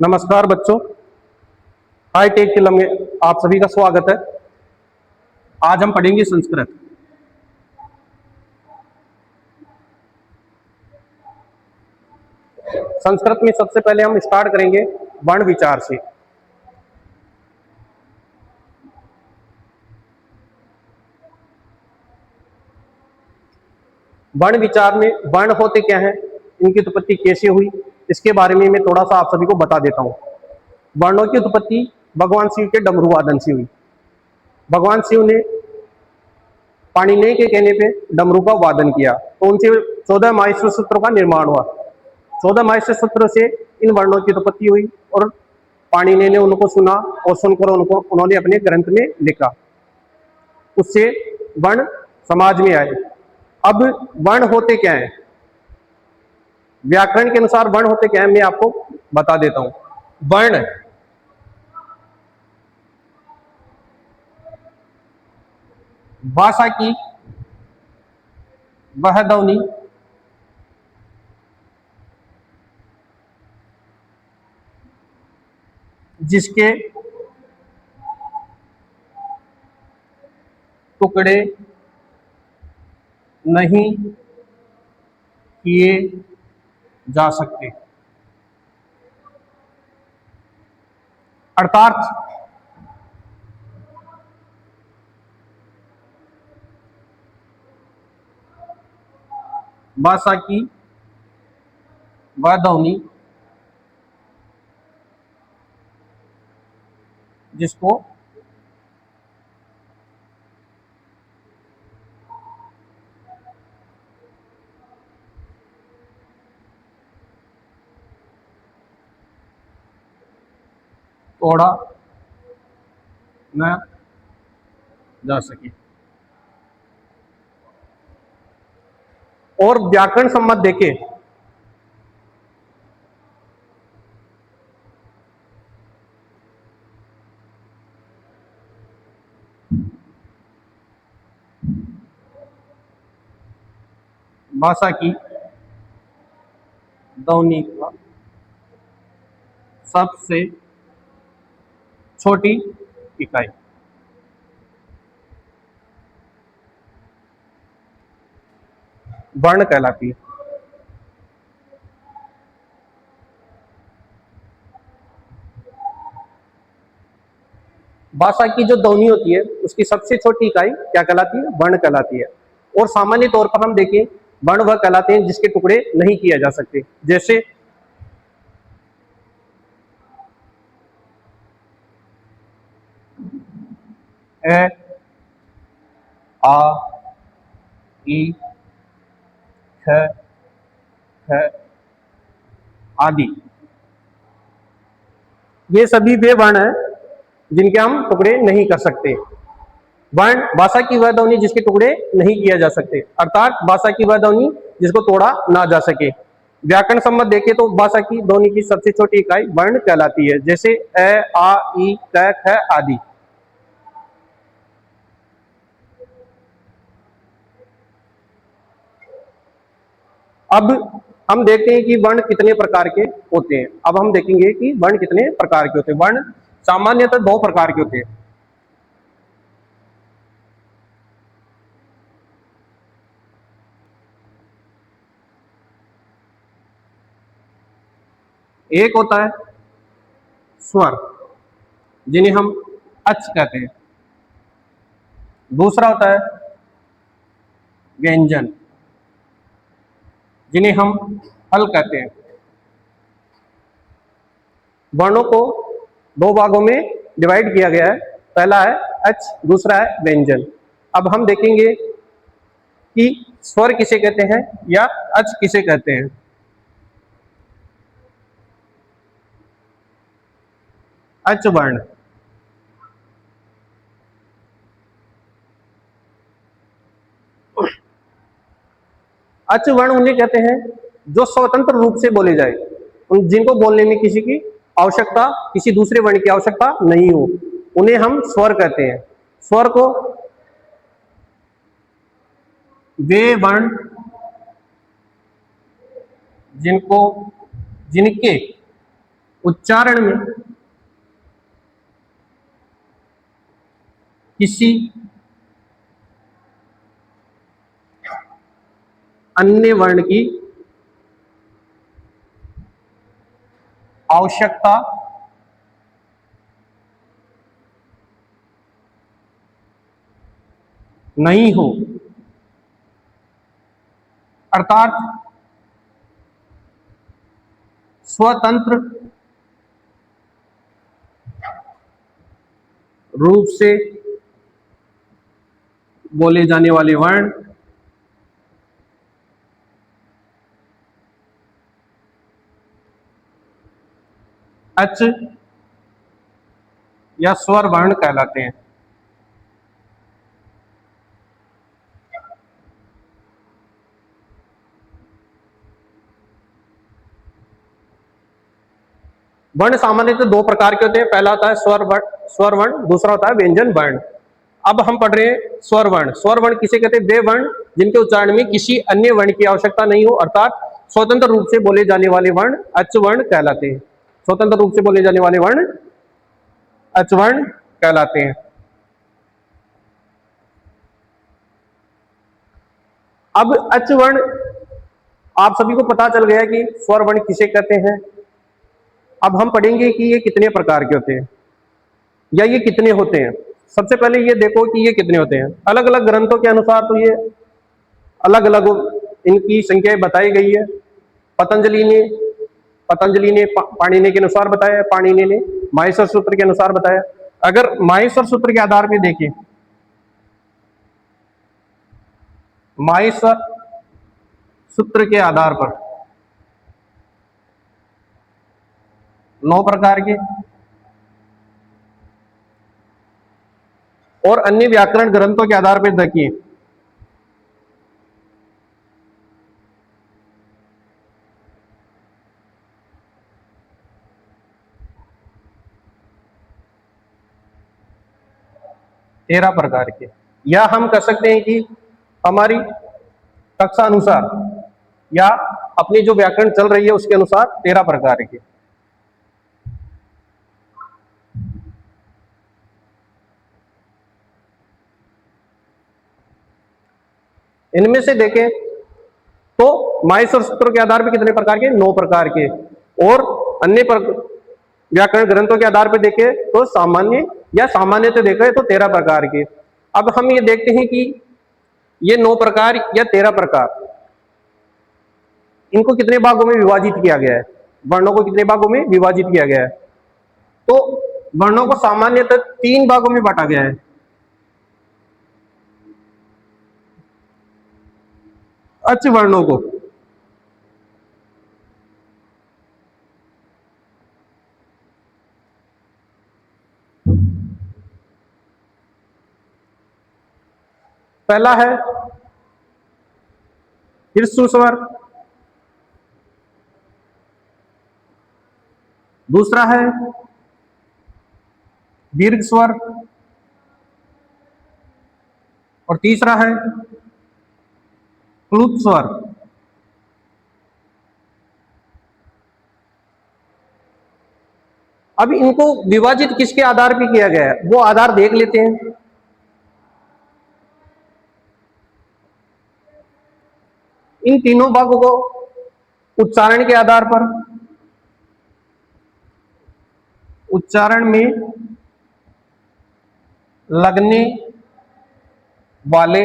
नमस्कार बच्चों, high tech club में आप सभी का स्वागत है। आज हम पढ़ेंगे संस्कृत। संस्कृत में सबसे पहले हम स्टार्ट करेंगे वर्ण विचार से। वर्ण विचार में वर्ण होते क्या हैं, इनकी उत्पत्ति कैसे हुई, इसके बारे में मैं थोड़ा सा आप सभी को बता देता हूँ। वर्णों की उत्पत्ति भगवान शिव के डमरू वादन से हुई। भगवान शिव ने पाणिनि के कहने पे डमरू का वादन किया तो उनसे 14 माहेश्वर सूत्रों का निर्माण हुआ। 14 माहेश्वर सूत्रों से इन वर्णों की उत्पत्ति हुई और पाणिनि ने उनको सुना और सुनकर उन्होंने अपने ग्रंथ में लिखा। उससे वर्ण समाज में आए। अब वर्ण होते क्या हैं, व्याकरण के अनुसार वर्ण होते क्या हैं, मैं आपको बता देता हूं। वर्ण भाषा की वह ध्वनि जिसके टुकड़े नहीं किए जा सकते। अर्थात भाषा की वह ध्वनि जिसको तोड़ा न जा सके। और व्याकरण सम्मत देखें, भाषा की ध्वनि का सबसे छोटी इकाई वर्ण कहलाती है। भाषा की जो ध्वनि होती है उसकी सबसे छोटी इकाई क्या कहलाती है, वर्ण कहलाती है। और सामान्य तौर पर हम देखें, वर्ण वह कहलाते हैं जिसके टुकड़े नहीं किए जा सकते। जैसे ए, आ, ई, ख, ख आदि, ये सभी वे वर्ण हैं जिनके हम टुकड़े नहीं कर सकते। वर्ण भाषा की वह ध्वनि जिसके टुकड़े नहीं किया जा सकते, अर्थात भाषा की वह ध्वनि जिसको तोड़ा ना जा सके। व्याकरण सम्मत देखें तो भाषा की ध्वनि की सबसे छोटी इकाई वर्ण कहलाती है। जैसे ए, आ, ई, क, ख आदि। अब हम देखते हैं कि वर्ण कितने प्रकार के होते हैं। अब हम देखेंगे कि वर्ण कितने प्रकार के होते हैं। वर्ण सामान्यतः दो प्रकार के होते हैं। एक होता है स्वर, जिन्हें हम अच कहते हैं। दूसरा होता है व्यंजन, जिन्हें हम हल कहते हैं। वर्णों को दो भागों में डिवाइड किया गया है, पहला है अच, दूसरा है व्यंजन। अब हम देखेंगे कि स्वर किसे कहते हैं या अच किसे कहते हैं। अच वर्ण अच वर्ण उन्हें कहते हैं जो स्वतंत्र रूप से बोले जाए, जिनको बोलने में किसी की आवश्यकता, किसी दूसरे वर्ण की आवश्यकता नहीं हो, उन्हें हम स्वर कहते हैं। स्वर को वे वर्ण जिनको जिनके उच्चारण में किसी अन्य वर्ण की आवश्यकता नहीं हो, अर्थात स्वतंत्र रूप से बोले जाने वाले वर्ण अच या स्वर वर्ण कहलाते हैं। वर्ण सामान्यतः दो प्रकार के होते हैं, पहला होता है स्वर वर्ण, दूसरा होता है व्यंजन वर्ण। अब हम पढ़ रहे हैं स्वर वर्ण। स्वर वर्ण किसे कहते हैं? वे वर्ण जिनके उच्चारण में किसी अन्य वर्ण की आवश्यकता नहीं हो, अर्थात स्वतंत्र रूप से बोले जाने वाले वर्ण अच वर्ण कहलाते हैं। स्वतंत्र रूप से बोले जाने वाले वर्ण अच वर्ण कहलाते हैं। अब अच वर्ण आप सभी को पता चल गया कि स्वर वर्ण किसे कहते हैं। अब हम पढ़ेंगे कि ये कितने प्रकार के होते हैं या ये कितने होते हैं। सबसे पहले ये देखो कि ये कितने होते हैं। अलग अलग ग्रंथों के अनुसार तो ये अलग अलग इनकी संख्या बताई गई है। पतंजलि ने पाणिनि के अनुसार बताया, पाणिनि ने माहेश्वर सूत्र के अनुसार बताया। अगर माहेश्वर सूत्र के आधार पर देखें, माहेश्वर सूत्र के आधार पर 9 प्रकार के और अन्य व्याकरण ग्रंथों के आधार पर देखिए 13 प्रकार के, या हम कह सकते हैं कि हमारी कक्षा अनुसार या अपनी जो व्याकरण चल रही है उसके अनुसार 13 प्रकार के। इनमें से देखें तो माहेश्वर सूत्र के आधार पर कितने प्रकार के? 9 प्रकार के। और अन्य व्याकरण ग्रंथों के आधार पर देखें तो सामान्य या सामान्यतः देखें तो 13 प्रकार के। अब हम ये देखते हैं कि ये 9 प्रकार या 13 प्रकार, इनको कितने भागों में विभाजित किया गया है? वर्णों को कितने भागों में विभाजित किया गया है? तो वर्णों को सामान्यतः 3 भागों में बांटा गया है। अच वर्णों को पहला है ह्रस्व स्वर, दूसरा है दीर्घ स्वर और तीसरा है क्लुप्त स्वर। अब इनको विभाजित किसके आधार पर किया गया है वो आधार देख लेते हैं। इन तीनों भागों को उच्चारण के आधार पर, उच्चारण में लगने वाले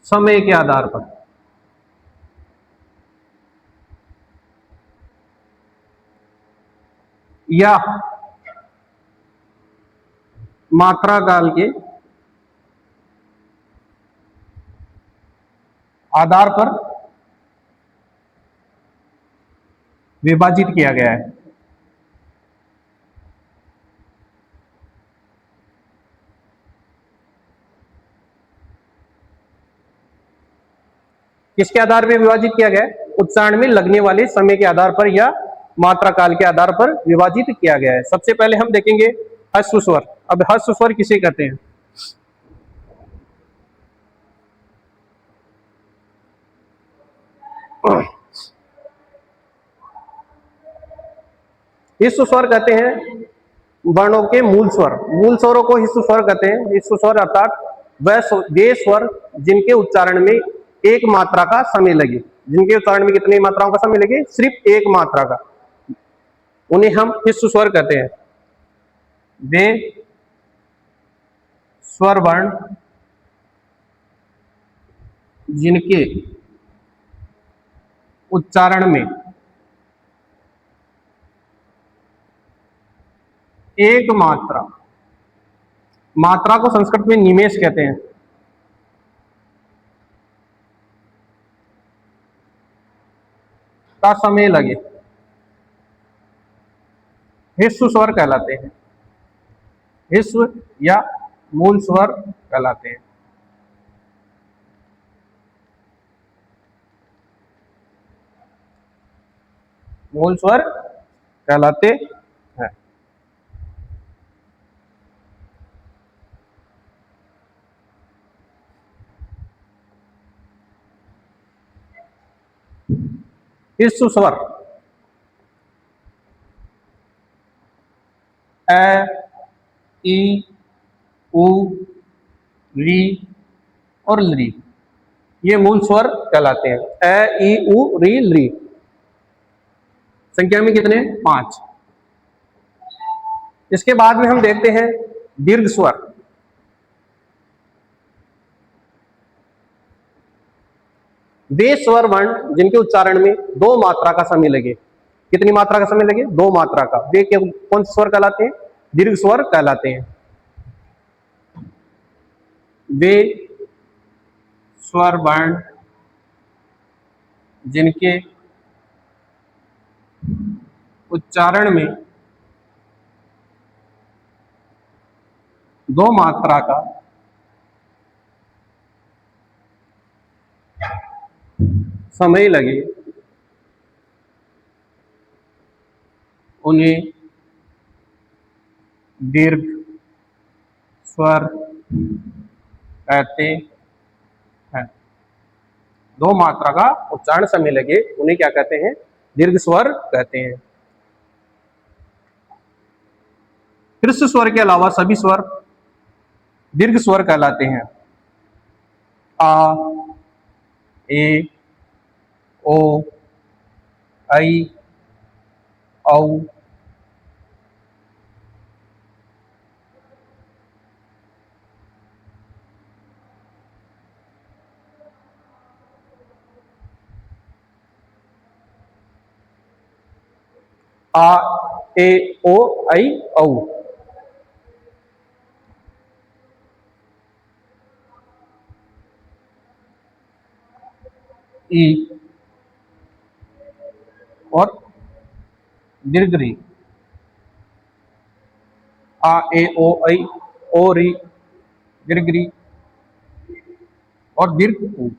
समय के आधार पर, या मात्रा काल के आधार पर विभाजित किया गया है। किसके आधार पर विभाजित किया गया है? उच्चारण में लगने वाले समय के आधार पर या मात्रा काल के आधार पर विभाजित किया गया है। सबसे पहले हम देखेंगे ह्रस्व स्वर। अब ह्रस्व स्वर किसे कहते हैं? हिस्सु स्वर कहते हैं वर्णों के मूल स्वर। मूल स्वरों को हिस्सु स्वर कहते हैं। हिस्सु स्वर अर्थात वे स्वर जिनके उच्चारण में एक मात्रा का समय लगे। जिनके उच्चारण में कितनी मात्राओं का समय लगे? सिर्फ एक मात्रा का, उन्हें हम हिस्सु स्वर कहते हैं। वे स्वर वर्ण जिनके उच्चारण में एक मात्रा को संस्कृत में निमेष कहते हैं, का समय लगे, हिस्सु स्वर कहलाते हैं। हिस्सु या मूल स्वर कहलाते हैं। मूल स्वर कहलाते हैं। हिस्सु स्वर ए, ई, उ, री और ली, ये मूल स्वर कहलाते हैं। ए, ई, उ, री, ली, संख्या में कितने? 5। इसके बाद में हम देखते हैं दीर्घ स्वर। वे स्वर वर्ण जिनके उच्चारण में 2 मात्रा का समय लगे। कितनी मात्रा का समय लगे? 2 मात्रा का। वे कौन से स्वर कहलाते हैं? दीर्घ स्वर कहलाते हैं। वे स्वर वर्ण जिनके उच्चारण में 2 मात्रा का समय लगे, उन्हें दीर्घ स्वर कहते हैं। 2 मात्रा का उच्चारण समय लगे, उन्हें क्या कहते हैं? दीर्घ स्वर कहते हैं। हृस्व स्वर के अलावा सभी स्वर दीर्घ स्वर कहलाते हैं। आ, ए, ओ, ऐ, औ, आ, ए, ओ, ऐ, औ। ई और दीर्घ री। आ, ए, ओ, ऐ, ओ, री, दीर्घ री और दीर्घ ऊ,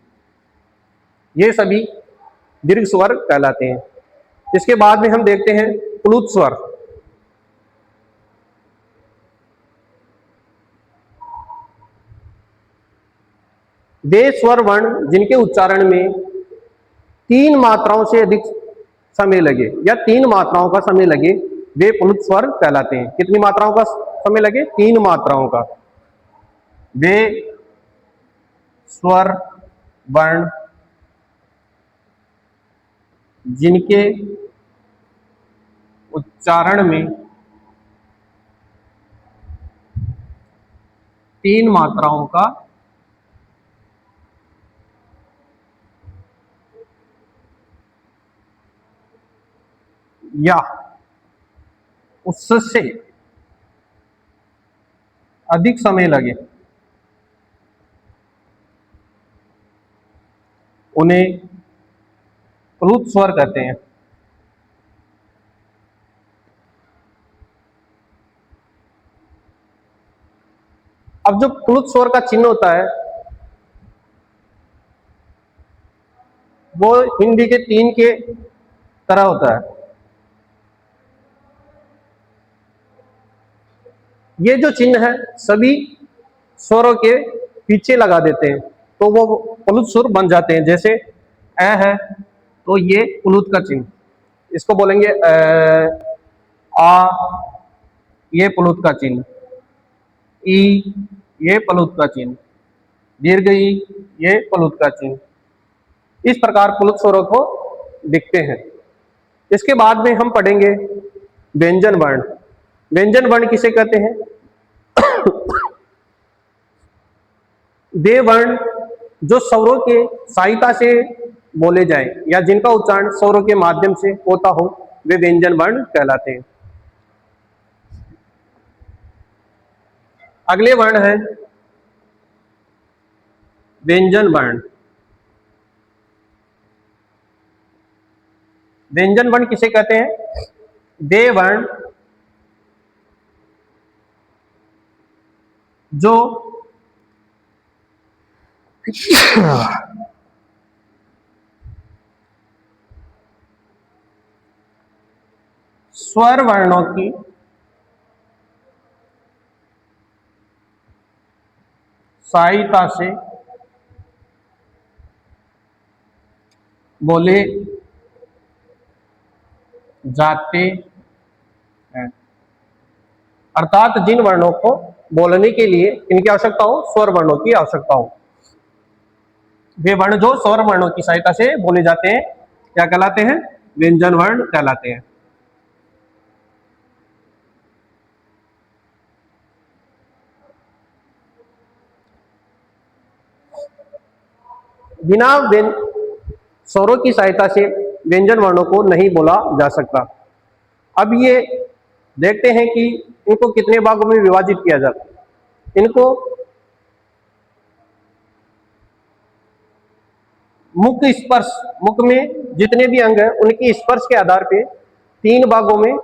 ये सभी दीर्घ स्वर कहलाते हैं। इसके बाद में हम देखते हैं प्लुत स्वर। वे स्वर वर्ण जिनके उच्चारण में 3 मात्राओं से अधिक समय लगे या 3 मात्राओं का समय लगे, वे प्लुत स्वर कहलाते हैं। कितनी मात्राओं का समय लगे? 3 मात्राओं का। वे स्वर वर्ण जिनके उच्चारण में 3 मात्राओं का या उससे अधिक समय लगे, उन्हें प्लुत स्वर कहते हैं। अब जो प्लुत स्वर का चिन्ह होता है वो हिंदी के 3 के तरह होता है। ये जो चिन्ह है सभी स्वरों के पीछे लगा देते हैं तो वो प्लुत स्वर बन जाते हैं। जैसे ए है तो ये प्लुत का चिन्ह, इसको बोलेंगे आ ये प्लुत का चिन्ह, ई ये प्लुत का चिन्ह, दीर्घ ई ये प्लुत का चिन्ह। इस प्रकार प्लुत स्वरों को दिखते हैं। इसके बाद में हम पढ़ेंगे व्यंजन वर्ण। व्यंजन वर्ण किसे कहते हैं? वे वर्ण जो स्वरों के सहायता से बोले जाए या जिनका उच्चारण स्वरों के माध्यम से होता हो, वे व्यंजन वर्ण कहलाते हैं। अगले वर्ण है व्यंजन वर्ण। व्यंजन वर्ण किसे कहते हैं? वे वर्ण जो स्वर वर्णों की सहायता से बोले जाते हैं। अर्थात जिन वर्णों को बोलने के लिए इनकी आवश्यकता हो, स्वर वर्णों की आवश्यकता हो, वे वर्ण जो स्वर वर्णों की सहायता से बोले जाते हैं क्या कहलाते हैं? व्यंजन वर्ण कहलाते हैं। बिना स्वरों की सहायता से व्यंजन वर्णों को नहीं बोला जा सकता। अब ये देखते हैं कि इनको कितने भागों में विभाजित किया जाता है। इनको मुख स्पर्श, मुख में जितने भी अंग हैं उनकी स्पर्श के आधार पे 3 भागों में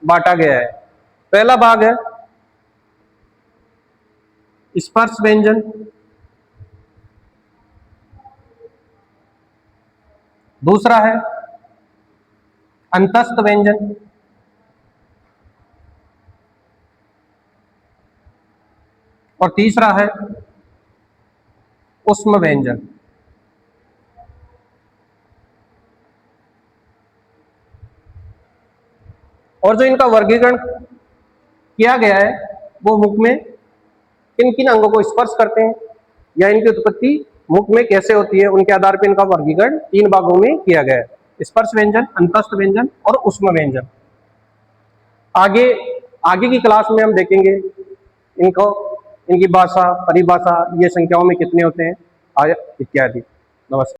बांटा गया है। पहला भाग है स्पर्श व्यंजन, दूसरा है अंतस्थ व्यंजन, और तीसरा है उष्म व्यंजन। और जो इनका वर्गीकरण किया गया है वो मुख में किन किन अंगों को स्पर्श करते हैं या इनकी उत्पत्ति मुख में कैसे होती है, उनके आधार पर इनका वर्गीकरण 3 भागों में किया गया है। स्पर्श व्यंजन, अंतस्थ व्यंजन और उष्म व्यंजन। आगे की क्लास में हम देखेंगे इनको, इनकी भाषा, परिभाषा, ये संख्याओं में कितने होते हैं इत्यादि। नमस्कार।